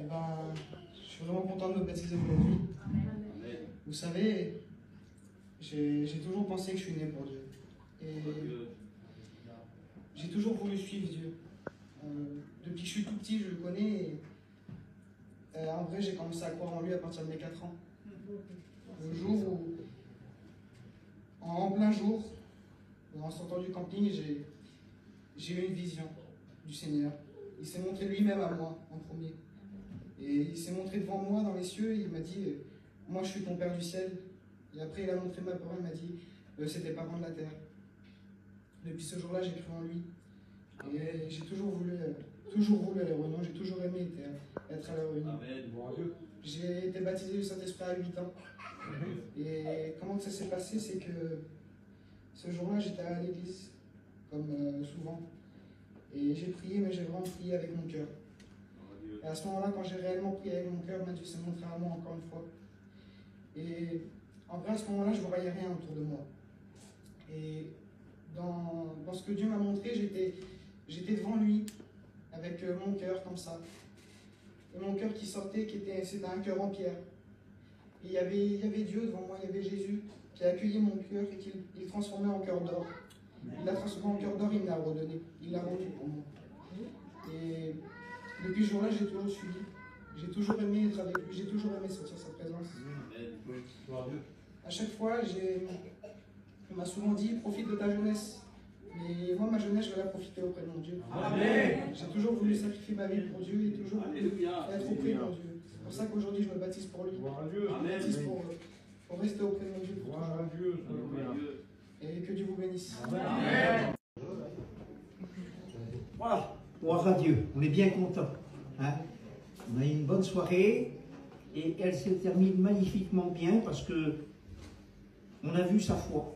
Eh ben, je suis vraiment content de me baptiser aujourd'hui. Vous savez, j'ai toujours pensé que je suis né pour Dieu. Et j'ai toujours voulu suivre Dieu. Depuis que je suis tout petit, je le connais. Et, en vrai, j'ai commencé à croire en lui à partir de mes 4 ans. Le jour où, en plein jour, en sortant du camping, j'ai eu une vision du Seigneur. Il s'est montré lui-même à moi en premier. Et il s'est montré devant moi dans les cieux et il m'a dit « Moi, je suis ton Père du ciel. » Et après, il a montré ma parole, il m'a dit « C'est tes parents de la terre. » Depuis ce jour-là, j'ai cru en lui. Et j'ai toujours voulu aller à Renon, j'ai toujours aimé être à la Réunion. J'ai été baptisé du Saint-Esprit à 8 ans. Et comment ça s'est passé, c'est que ce jour-là, j'étais à l'église, comme souvent. Et j'ai prié, mais j'ai vraiment prié avec mon cœur. Et à ce moment-là, quand j'ai réellement prié avec mon cœur, Dieu s'est montré à moi encore une fois. Et en vrai, à ce moment-là, je ne voyais rien autour de moi. Et dans ce que Dieu m'a montré, j'étais devant lui, avec mon cœur comme ça. Et mon cœur qui sortait, c'était un cœur en pierre. Et il y avait Dieu devant moi, il y avait Jésus qui a accueilli mon cœur et qui le transformait en cœur d'or. Il l'a transformé en cœur d'or, il me l'a redonné. Il l'a rendu pour moi. Et depuis ce jour-là, j'ai toujours suivi. J'ai toujours aimé être avec lui, j'ai toujours aimé sentir sa présence. À chaque fois, on m'a souvent dit, profite de ta jeunesse. Mais moi, ma jeunesse, je vais la profiter auprès de mon Dieu. J'ai toujours voulu sacrifier ma vie pour Dieu et toujours voulu être auprès de mon Dieu. C'est pour ça qu'aujourd'hui, je me baptise pour lui. Je me baptise pour rester auprès de mon Dieu pour toujours. Et que Dieu vous bénisse. Amen. Voilà, gloire à Dieu. On est bien content. Hein? On a eu une bonne soirée et elle se termine magnifiquement bien parce que on a vu sa foi.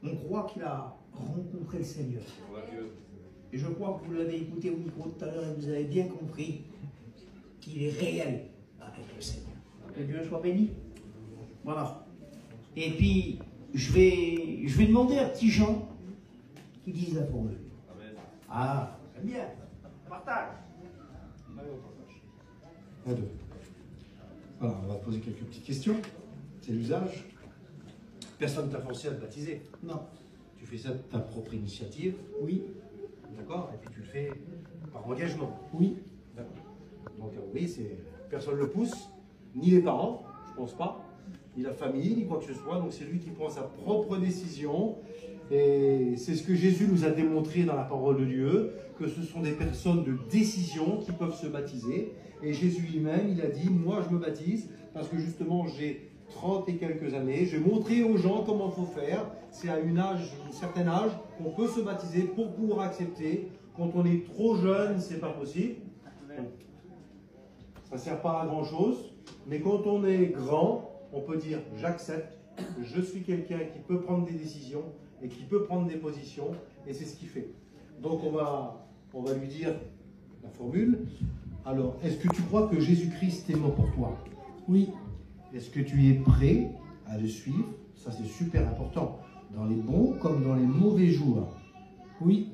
On croit qu'il a rencontré le Seigneur. Et je crois que vous l'avez écouté au micro tout à l'heure et vous avez bien compris qu'il est réel avec le Seigneur. Que Dieu soit béni. Voilà. Et puis, je vais demander à petits gens qui disent la formule. Ah, j'aime bien. Partage. Un, deux. Voilà, on va te poser quelques petites questions. C'est l'usage. Personne ne t'a forcé à te baptiser. Non. Tu fais ça de ta propre initiative. Oui. D'accord. Et puis tu le fais par engagement. Oui. D'accord. Donc oui, personne ne le pousse, ni les parents, je pense pas, ni la famille, ni quoi que ce soit. Donc c'est lui qui prend sa propre décision. Et c'est ce que Jésus nous a démontré dans la parole de Dieu, que ce sont des personnes de décision qui peuvent se baptiser. Et Jésus lui-même, il a dit, moi je me baptise parce que justement j'ai 30 et quelques années. Je vais montrer aux gens comment il faut faire. C'est à un certain âge qu'on peut se baptiser pour pouvoir accepter. Quand on est trop jeune, c'est pas possible. Ça ne sert pas à grand chose. Mais quand on est grand, on peut dire j'accepte. Je suis quelqu'un qui peut prendre des décisions et qui peut prendre des positions. Et c'est ce qu'il fait. Donc on va lui dire la formule. Alors, est-ce que tu crois que Jésus-Christ est mort pour toi? Oui. Est-ce que tu es prêt à le suivre? Ça, c'est super important. Dans les bons comme dans les mauvais jours. Oui.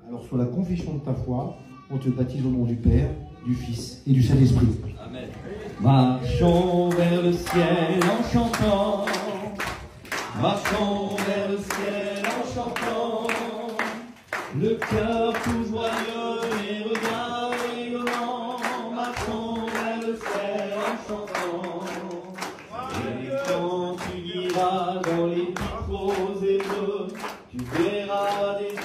Alors, sur la confession de ta foi, on te baptise au nom du Père, du Fils et du Saint-Esprit. Amen. Marchons vers le ciel en chantant. Marchons vers le ciel en chantant. Le cœur tout joyeux et regard rayonnant. Marchons vers le ciel en chantant. Et quand tu iras dans les vitraux hébreux, tu verras des